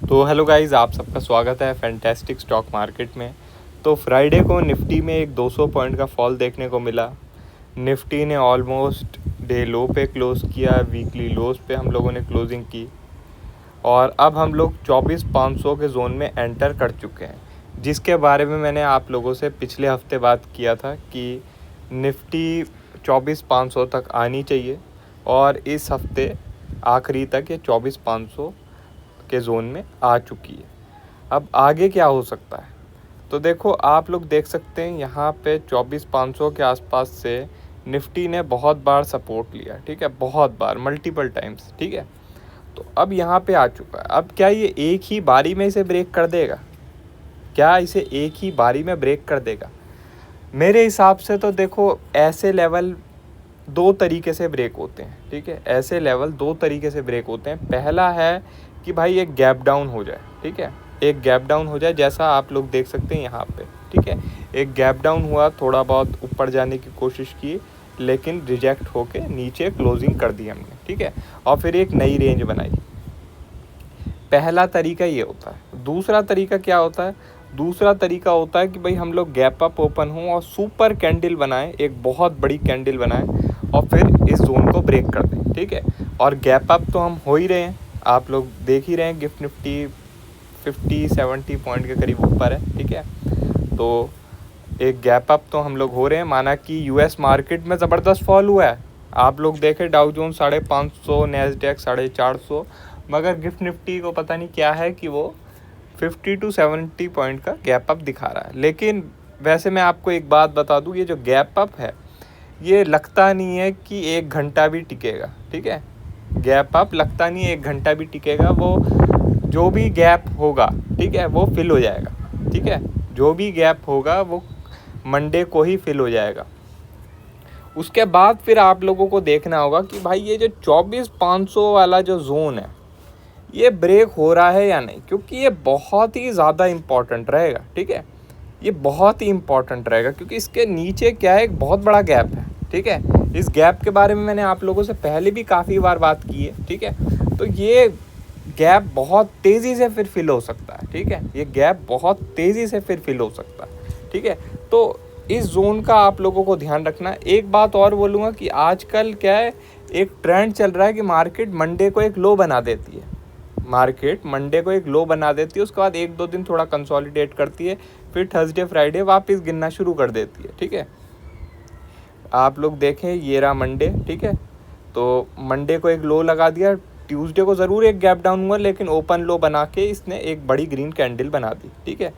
तो hello guys, आप सबका स्वागत है फैंटास्टिक स्टॉक मार्केट में। तो फ्राइडे को निफ्टी में एक 200 पॉइंट का फॉल देखने को मिला। निफ्टी ने ऑलमोस्ट डे लो पे क्लोज़ किया, वीकली लोज पे हम लोगों ने क्लोजिंग की और अब हम लोग 24,500 के जोन में एंटर कर चुके हैं, जिसके बारे में मैंने आप लोगों से पिछले हफ्ते बात किया था कि निफ्टी 24,500 तक आनी चाहिए और इस हफ्ते आखिरी तक ये 24,500 के ज़ोन में आ चुकी है। अब आगे क्या हो सकता है, तो देखो आप लोग देख सकते हैं यहाँ पे 24,500 के आसपास से निफ्टी ने बहुत बार सपोर्ट लिया, ठीक है, बहुत बार, मल्टीपल टाइम्स, ठीक है। तो अब यहाँ पे आ चुका है। अब क्या ये एक ही बारी में इसे ब्रेक कर देगा? क्या इसे एक ही बारी में ब्रेक कर देगा? मेरे हिसाब से तो देखो, ऐसे लेवल दो तरीके से ब्रेक होते हैं, ठीक है। ऐसे लेवल दो तरीके से ब्रेक होते हैं। पहला है कि भाई एक गैप डाउन हो जाए, ठीक है, एक गैप डाउन हो जाए, जैसा आप लोग देख सकते हैं यहाँ पे, ठीक है। एक गैप डाउन हुआ, थोड़ा बहुत ऊपर जाने की कोशिश की, लेकिन रिजेक्ट होके नीचे क्लोजिंग कर दी हमने, ठीक है, और फिर एक नई रेंज बनाई। पहला तरीका ये होता है। दूसरा तरीका क्या होता है? दूसरा तरीका होता है कि भाई हम लोग गैप अप ओपन हों और सुपर कैंडल बनाएं, एक बहुत बड़ी कैंडल बनाएं और फिर इस जोन को ब्रेक कर दें, ठीक है। और गैप अप तो हम हो ही रहे हैं, आप लोग देख ही रहे हैं। गिफ्ट निफ्टी 50-70 पॉइंट के करीब ऊपर है, ठीक है। तो एक गैप अप तो हम लोग हो रहे हैं। माना कि यूएस मार्केट में ज़बरदस्त फॉल हुआ है, आप लोग देखें, डाउ जोन 550, नैस्डैक 450, मगर गिफ्ट निफ्टी को पता नहीं क्या है कि वो 50-70 पॉइंट का गैप अप दिखा रहा है। लेकिन वैसे मैं आपको एक बात बता दूं, ये जो गैप अप है ये लगता नहीं है कि 1 घंटा भी टिकेगा, ठीक है। गैप अप लगता नहीं है 1 घंटा भी टिकेगा। वो जो भी गैप होगा, ठीक है, वो फिल हो जाएगा, ठीक है। जो भी गैप होगा वो मंडे को ही फिल हो जाएगा। उसके बाद फिर आप लोगों को देखना होगा कि भाई ये जो 24,500 वाला जो जोन है ये ब्रेक हो रहा है या नहीं, क्योंकि ये बहुत ही ज़्यादा इम्पॉर्टेंट रहेगा, ठीक है। ये बहुत ही इम्पॉर्टेंट रहेगा क्योंकि इसके नीचे क्या है, एक बहुत बड़ा गैप है, ठीक है। इस गैप के बारे में मैंने आप लोगों से पहले भी काफ़ी बार बात की है, ठीक है। तो ये गैप बहुत तेज़ी से फिर फिल हो सकता है, ठीक है। ये गैप बहुत तेज़ी से फिर फिल हो सकता है, ठीक है। तो इस जोन का आप लोगों को ध्यान रखना। एक बात और बोलूँगा कि आजकल क्या है, एक ट्रेंड चल रहा है कि मार्केट मंडे को एक लो बना देती है। मार्केट मंडे को एक लो बना देती है, उसके बाद 1-2 दिन थोड़ा कंसोलिडेट करती है, फिर थर्सडे फ्राइडे वापस गिनना शुरू कर देती है, ठीक है। आप लोग देखें, ये रहा मंडे, ठीक है। तो मंडे को एक लो लगा दिया, ट्यूसडे को ज़रूर एक गैप डाउन हुआ, लेकिन ओपन लो बना के इसने एक बड़ी ग्रीन कैंडल बना दी, ठीक है।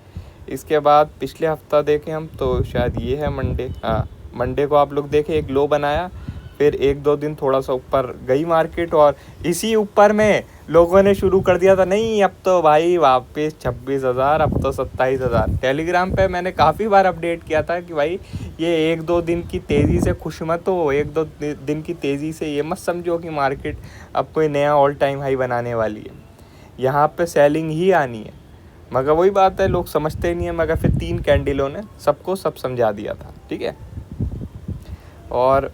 इसके बाद पिछले हफ्ता देखें हम, तो शायद ये है मंडे, हाँ, मंडे को आप लोग देखें एक लो बनाया, फिर 1-2 दिन थोड़ा सा ऊपर गई मार्केट और इसी ऊपर में लोगों ने शुरू कर दिया था, नहीं अब तो भाई वापस 26,000, अब तो 27,000। टेलीग्राम पे मैंने काफ़ी बार अपडेट किया था कि भाई ये 1-2 दिन की तेज़ी से खुश मत हो, 1-2 दिन की तेज़ी से ये मत समझो कि मार्केट अब कोई नया ऑल टाइम हाई बनाने वाली है। यहाँ पे सेलिंग ही आनी है, मगर वही बात है, लोग समझते ही नहीं है। मगर फिर 3 कैंडलों ने सबको सब समझा दिया था, ठीक है। और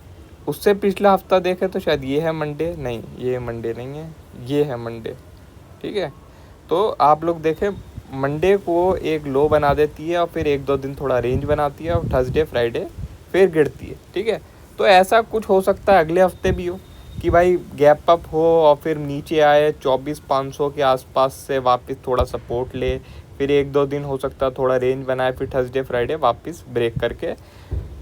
उससे पिछला हफ्ता देखे तो शायद ये है मंडे, नहीं ये मंडे नहीं है, ये है मंडे, ठीक है। तो आप लोग देखें, मंडे को एक लो बना देती है और फिर 1-2 दिन थोड़ा रेंज बनाती है और थर्सडे फ्राइडे फिर गिरती है, ठीक है। तो ऐसा कुछ हो सकता है अगले हफ्ते भी हो कि भाई गैप अप हो और फिर नीचे आए 24,500 के आसपास से वापस थोड़ा सपोर्ट ले, फिर 1-2 दिन हो सकता है थोड़ा रेंज बनाए, फिर थर्सडे फ्राइडे वापस ब्रेक करके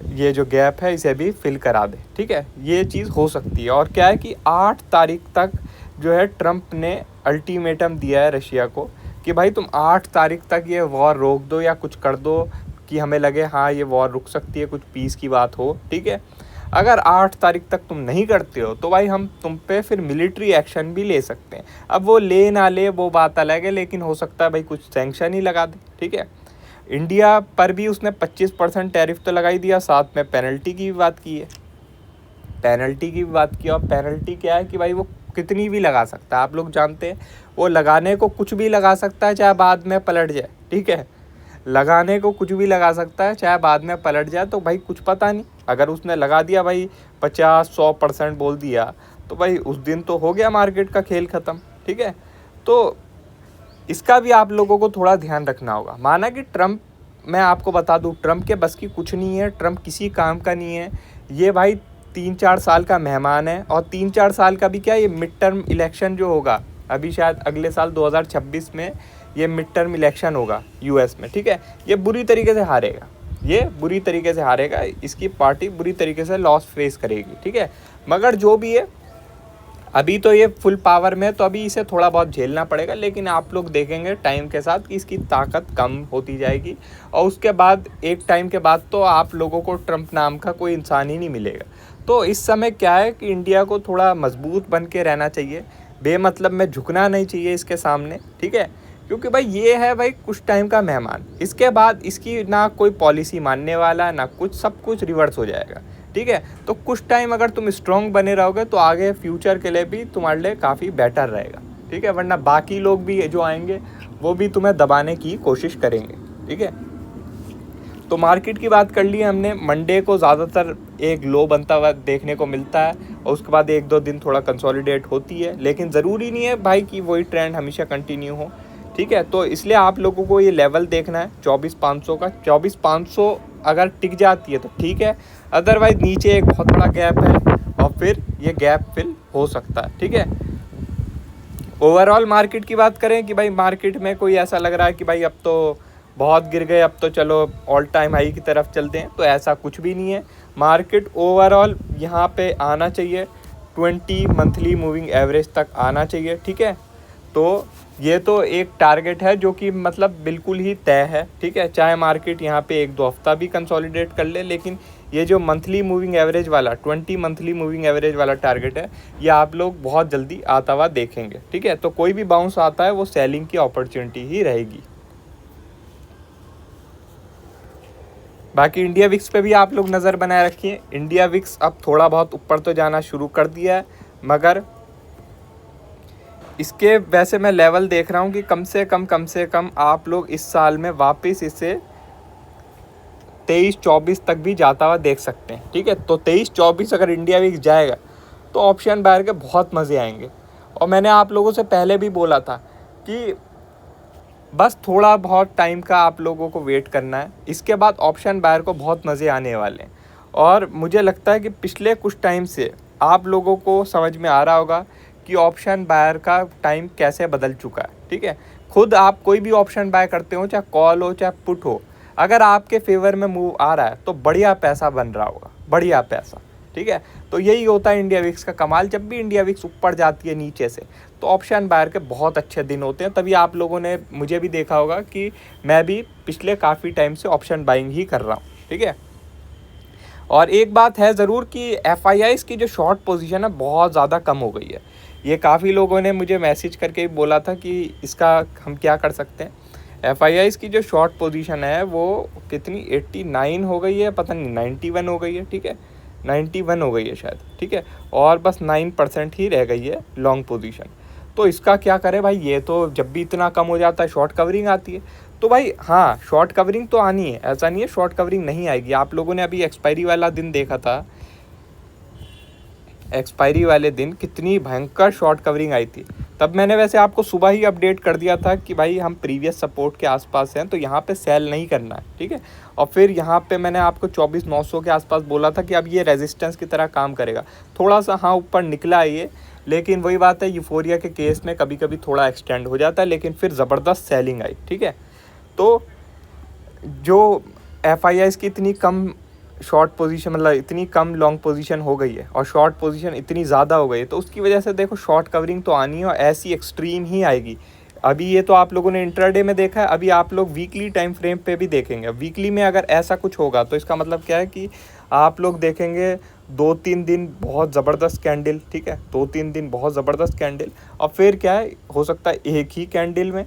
ये जो गैप है इसे भी फिल करा दे, ठीक है। ये चीज़ हो सकती है। और क्या है कि 8 तारीख तक जो है ट्रम्प ने अल्टीमेटम दिया है रशिया को कि भाई तुम 8 तारीख तक ये वॉर रोक दो या कुछ कर दो कि हमें लगे हाँ ये वॉर रुक सकती है, कुछ पीस की बात हो, ठीक है। अगर 8 तारीख तक तुम नहीं करते हो तो भाई हम तुम पे फिर मिलिट्री एक्शन भी ले सकते हैं। अब वो ले ना ले वो बात अलग है, लेकिन हो सकता है भाई कुछ सैंक्शन ही लगा दे, ठीक है। इंडिया पर भी उसने 25% टैरिफ तो लगा ही दिया, साथ में पेनल्टी की भी बात की है, पेनल्टी की भी बात की। और पेनल्टी क्या है कि भाई वो कितनी भी लगा सकता है, आप लोग जानते हैं वो लगाने को कुछ भी लगा सकता है, चाहे बाद में पलट जाए, ठीक है। लगाने को कुछ भी लगा सकता है, चाहे बाद में पलट जाए, तो भाई कुछ पता नहीं। अगर उसने लगा दिया भाई 50-100% बोल दिया, तो भाई उस दिन तो हो गया मार्केट का खेल ख़त्म, ठीक है। तो इसका भी आप लोगों को थोड़ा ध्यान रखना होगा। माना कि ट्रम्प, मैं आपको बता दूं, ट्रम्प के बस की कुछ नहीं है, ट्रम्प किसी काम का नहीं है। ये भाई 3-4 साल का मेहमान है, और 3-4 साल का भी क्या, ये मिड टर्म इलेक्शन जो होगा अभी शायद अगले साल 2026 में ये मिड टर्म इलेक्शन होगा यूएस में, ठीक है। ये बुरी तरीके से हारेगा, ये बुरी तरीके से हारेगा, इसकी पार्टी बुरी तरीके से लॉस फेस करेगी, ठीक है। मगर जो भी है, अभी तो ये फुल पावर में है, तो अभी इसे थोड़ा बहुत झेलना पड़ेगा, लेकिन आप लोग देखेंगे टाइम के साथ कि इसकी ताकत कम होती जाएगी, और उसके बाद एक टाइम के बाद तो आप लोगों को ट्रम्प नाम का कोई इंसान ही नहीं मिलेगा। तो इस समय क्या है कि इंडिया को थोड़ा मजबूत बन के रहना चाहिए, बेमतलब में झुकना नहीं चाहिए इसके सामने, ठीक है। क्योंकि भाई ये है भाई कुछ टाइम का मेहमान, इसके बाद इसकी ना कोई पॉलिसी मानने वाला ना कुछ, सब कुछ रिवर्स हो जाएगा, ठीक है। तो कुछ टाइम अगर तुम स्ट्रॉन्ग बने रहोगे तो आगे फ्यूचर के लिए भी तुम्हारे लिए काफ़ी बेटर रहेगा, ठीक है। वरना बाकी लोग भी जो आएंगे वो भी तुम्हें दबाने की कोशिश करेंगे, ठीक है। तो मार्केट की बात कर ली हमने। मंडे को ज़्यादातर एक लो बनता हुआ देखने को मिलता है, और उसके बाद 1-2 दिन थोड़ा कंसोलिडेट होती है, लेकिन ज़रूरी नहीं है भाई कि वही ट्रेंड हमेशा कंटिन्यू हो, ठीक है। तो इसलिए आप लोगों को ये लेवल देखना है 24,500 का। 24,500 अगर टिक जाती है तो ठीक है, अदरवाइज नीचे एक बहुत बड़ा गैप है, और फिर ये गैप फिल हो सकता है, ठीक है। ओवरऑल मार्केट की बात करें कि भाई मार्केट में कोई ऐसा लग रहा है कि भाई अब तो बहुत गिर गए, अब तो चलो ऑल टाइम हाई की तरफ चलते हैं, तो ऐसा कुछ भी नहीं है। मार्केट ओवरऑल यहाँ पे आना चाहिए, 20 मंथली मूविंग एवरेज तक आना चाहिए, ठीक है। तो ये तो एक टारगेट है जो कि मतलब बिल्कुल ही तय है, ठीक है। चाहे मार्केट यहाँ पे 1-2 हफ्ता भी कंसोलिडेट कर ले, लेकिन ये जो मंथली मूविंग एवरेज वाला 20 मंथली मूविंग एवरेज वाला टारगेट है, ये आप लोग बहुत जल्दी आता हुआ देखेंगे, ठीक है। तो कोई भी बाउंस आता है वो सेलिंग की अपॉर्चुनिटी ही रहेगी। बाकी इंडिया विक्स पे भी आप लोग नज़र बनाए रखिए। इंडिया विक्स अब थोड़ा बहुत ऊपर तो जाना शुरू कर दिया है, मगर इसके वैसे मैं लेवल देख रहा हूँ कि कम से कम आप लोग इस साल में वापस इसे 23-24 तक भी जाता हुआ देख सकते हैं, ठीक है। तो 23-24 अगर इंडिया विक्स जाएगा तो ऑप्शन बायर के बहुत मज़े आएंगे। और मैंने आप लोगों से पहले भी बोला था कि बस थोड़ा बहुत टाइम का आप लोगों को वेट करना है, इसके बाद ऑप्शन बायर को बहुत मज़े आने वाले हैं। और मुझे लगता है कि पिछले कुछ टाइम से आप लोगों को समझ में आ रहा होगा कि ऑप्शन बायर का टाइम कैसे बदल चुका है, ठीक है। खुद आप कोई भी ऑप्शन बाय करते हो, चाहे कॉल हो चाहे पुट हो, अगर आपके फेवर में मूव आ रहा है तो बढ़िया पैसा बन रहा होगा, बढ़िया पैसा, ठीक है। तो यही होता है इंडिया विक्स का कमाल। जब भी इंडिया विक्स ऊपर जाती है नीचे से तो ऑप्शन बायर के बहुत अच्छे दिन होते हैं। तभी आप लोगों ने मुझे भी देखा होगा कि मैं भी पिछले काफ़ी टाइम से ऑप्शन बाइंग ही कर रहा हूँ, ठीक है। और एक बात है ज़रूर कि FIIs की जो शॉर्ट पोजीशन है बहुत ज़्यादा कम हो गई है। ये काफ़ी लोगों ने मुझे मैसेज करके बोला था कि इसका हम क्या कर सकते हैं। FIIs की जो शॉर्ट पोजीशन है वो कितनी 89 हो गई है, पता नहीं 91 हो गई है, ठीक है, 91 हो गई है शायद, ठीक है। और बस 9% ही रह गई है लॉन्ग पोजीशन। तो इसका क्या करें भाई, ये तो जब भी इतना कम हो जाता है शॉर्ट कवरिंग आती है। तो भाई हाँ, शॉर्ट कवरिंग तो आनी है, ऐसा नहीं है शॉर्ट कवरिंग नहीं आएगी। आप लोगों ने अभी एक्सपायरी वाला दिन देखा था, एक्सपायरी वाले दिन कितनी भयंकर शॉर्ट कवरिंग आई थी। तब मैंने वैसे आपको सुबह ही अपडेट कर दिया था कि भाई हम प्रीवियस सपोर्ट के आसपास हैं, तो यहाँ पे सेल नहीं करना है, ठीक है। और फिर यहाँ पे मैंने आपको 24,900 के आसपास बोला था कि अब ये रेजिस्टेंस की तरह काम करेगा। थोड़ा सा हाँ ऊपर निकला है ये, लेकिन वही बात है, यूफोरिया के केस में कभी कभी थोड़ा एक्सटेंड हो जाता है, लेकिन फिर ज़बरदस्त सेलिंग आई, ठीक है। तो जो FIIs की इतनी कम शॉर्ट पोजीशन, मतलब इतनी कम लॉन्ग पोजीशन हो गई है और शॉर्ट पोजीशन इतनी ज़्यादा हो गई है, तो उसकी वजह से देखो शॉर्ट कवरिंग तो आनी है, और ऐसी एक्सट्रीम ही आएगी। अभी ये तो आप लोगों ने इंट्राडे में देखा है, अभी आप लोग वीकली टाइम फ्रेम पे भी देखेंगे। वीकली में अगर ऐसा कुछ होगा तो इसका मतलब क्या है कि आप लोग देखेंगे 2-3 दिन बहुत ज़बरदस्त कैंडल, ठीक है, 2-3 दिन बहुत ज़बरदस्त कैंडल, और फिर क्या है, हो सकता है एक ही कैंडल में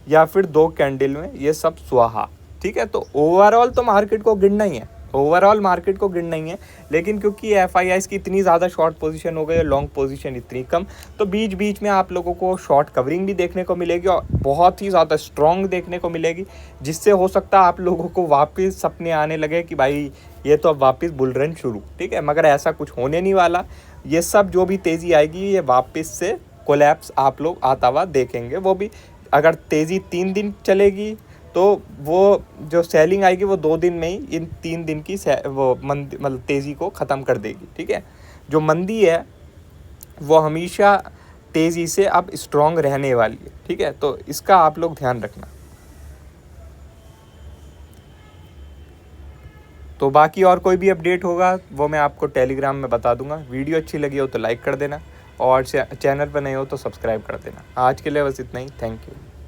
या फिर 2 कैंडल में ये सब स्वाहा, ठीक है। तो ओवरऑल तो मार्केट को गिनना ही है, ओवरऑल मार्केट को गिनना ही है, लेकिन क्योंकि FIIs की इतनी ज़्यादा शॉर्ट पोजीशन हो गई है, लॉन्ग पोजीशन इतनी कम, तो बीच बीच में आप लोगों को शॉर्ट कवरिंग भी देखने को मिलेगी और बहुत ही ज़्यादा स्ट्रॉन्ग देखने को मिलेगी, जिससे हो सकता है आप लोगों को वापस सपने आने लगे कि भाई ये तो अब वापस बुल रन शुरू, ठीक है। मगर ऐसा कुछ होने नहीं वाला। ये सब जो भी तेज़ी आएगी ये वापस से कोलैप्स आप लोग आता हुआ देखेंगे, वो भी अगर तेज़ी 3 दिन चलेगी तो वो जो सेलिंग आएगी वो 2 दिन में ही इन 3 दिन की वो मतलब तेज़ी को ख़त्म कर देगी, ठीक है। जो मंदी है वो हमेशा तेज़ी से अब स्ट्रॉन्ग रहने वाली है, ठीक है। तो इसका आप लोग ध्यान रखना। तो बाकी और कोई भी अपडेट होगा वो मैं आपको टेलीग्राम में बता दूंगा। वीडियो अच्छी लगी हो तो लाइक कर देना और चैनल पर नए हो तो सब्सक्राइब कर देना। आज के लिए बस इतना ही। Thank you.